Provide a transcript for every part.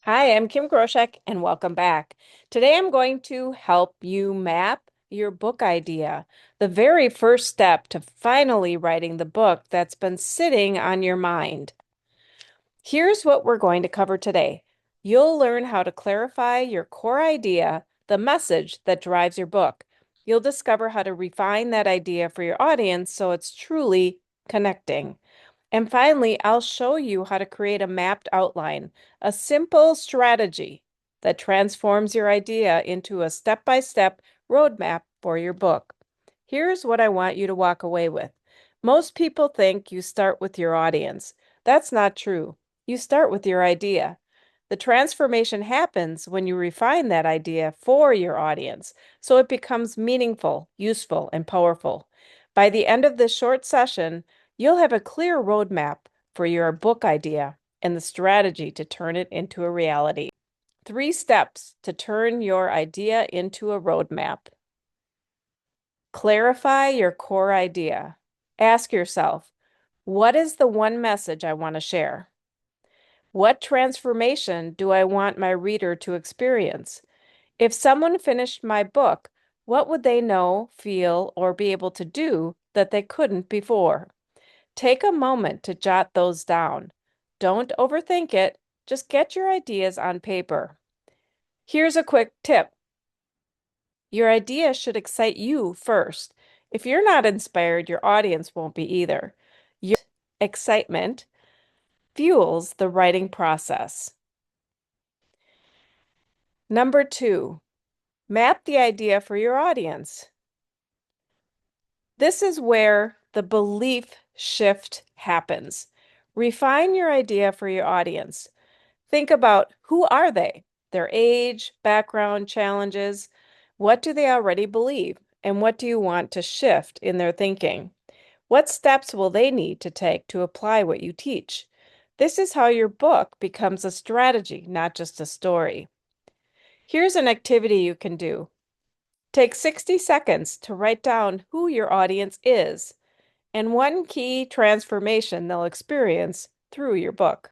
Hi, I'm Kim Groshek, and welcome back. Today I'm going to help you map your book idea, the very first step to finally writing the book that's been sitting on your mind. Here's what we're going to cover today. You'll learn how to clarify your core idea, the message that drives your book. You'll discover how to refine that idea for your audience so it's truly connecting. And finally, I'll show you how to create a mapped outline, a simple strategy that transforms your idea into a step-by-step roadmap for your book. Here's what I want you to walk away with. Most people think you start with your audience. That's not true. You start with your idea. The transformation happens when you refine that idea for your audience, so it becomes meaningful, useful, and powerful. By the end of this short session, you'll have a clear roadmap for your book idea and the strategy to turn it into a reality. 3 steps to turn your idea into a roadmap. Clarify your core idea. Ask yourself, what is the one message I want to share? What transformation do I want my reader to experience? If someone finished my book, what would they know, feel, or be able to do that they couldn't before? Take a moment to jot those down. Don't overthink it, just get your ideas on paper. Here's a quick tip. Your idea should excite you first. If you're not inspired, your audience won't be either. Your excitement fuels the writing process. Number 2, map the idea for your audience. This is where the belief shift happens. Refine your idea for your audience. Think about who are they, their age, background, challenges. What do they already believe? And what do you want to shift in their thinking? What steps will they need to take to apply what you teach? This is how your book becomes a strategy, not just a story. Here's an activity you can do. Take 60 seconds to write down who your audience is and one key transformation they'll experience through your book.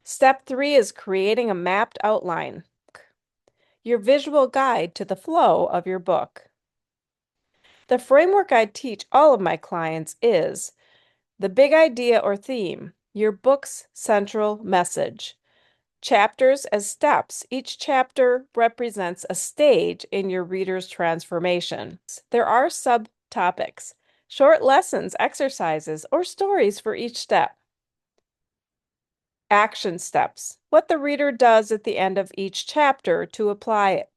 Step 3 is creating a mapped outline, your visual guide to the flow of your book. The framework I teach all of my clients is the big idea or theme, your book's central message. Chapters as steps. Each chapter represents a stage in your reader's transformation. There are subtopics, short lessons, exercises, or stories for each step. Action steps, what the reader does at the end of each chapter to apply it.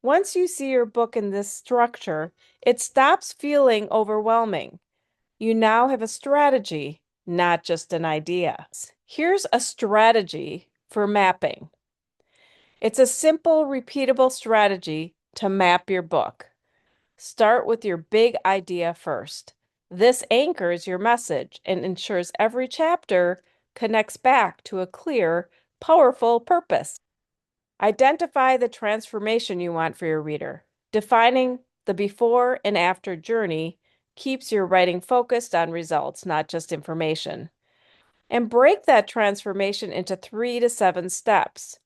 Once you see your book in this structure, it stops feeling overwhelming. You now have a strategy, not just an idea. Here's a strategy for mapping. It's a simple, repeatable strategy to map your book. Start with your big idea first. This anchors your message and ensures every chapter connects back to a clear, powerful purpose. Identify the transformation you want for your reader. Defining the before and after journey keeps your writing focused on results, not just information. And break that transformation into 3 to 7 steps.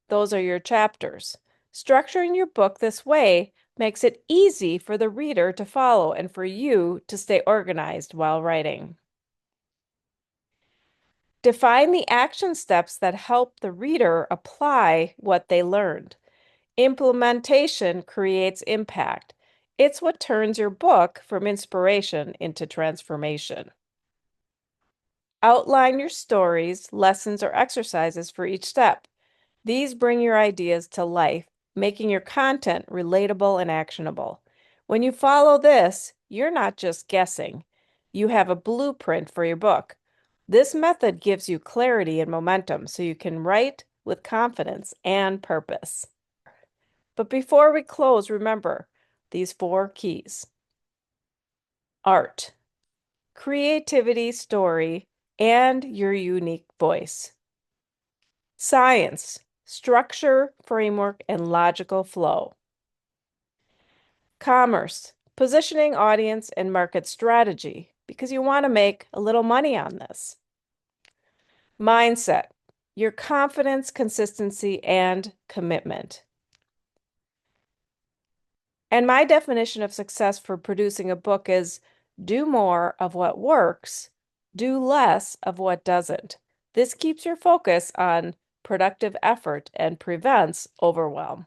Those are your chapters. Structuring your book this way makes it easy for the reader to follow and for you to stay organized while writing. Define the action steps that help the reader apply what they learned. Implementation creates impact. It's what turns your book from inspiration into transformation. Outline your stories, lessons, or exercises for each step. These bring your ideas to life, making your content relatable and actionable. When you follow this, you're not just guessing. You have a blueprint for your book. This method gives you clarity and momentum so you can write with confidence and purpose. But before we close, remember these 4 keys. Art, creativity, story, and your unique voice. Science, structure, framework, and logical flow. Commerce, positioning, audience, and market strategy, because you want to make a little money on this. Mindset, your confidence, consistency, and commitment. And my definition of success for producing a book is do more of what works, do less of what doesn't. This keeps your focus on productive effort and prevents overwhelm.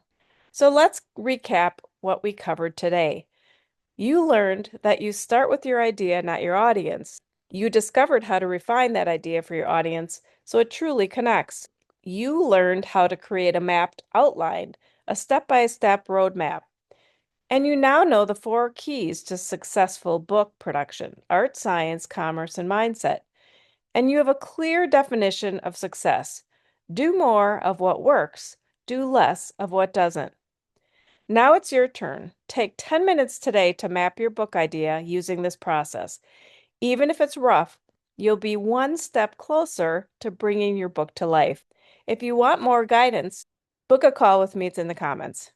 So let's recap what we covered today. You learned that you start with your idea, not your audience. You discovered how to refine that idea for your audience so it truly connects. You learned how to create a mapped outline, a step-by-step roadmap. And you now know the 4 keys to successful book production: art, science, commerce, and mindset. And you have a clear definition of success. Do more of what works, do less of what doesn't. Now it's your turn. Take 10 minutes today to map your book idea using this process. Even if it's rough, you'll be one step closer to bringing your book to life. If you want more guidance, book a call with me. It's in the comments.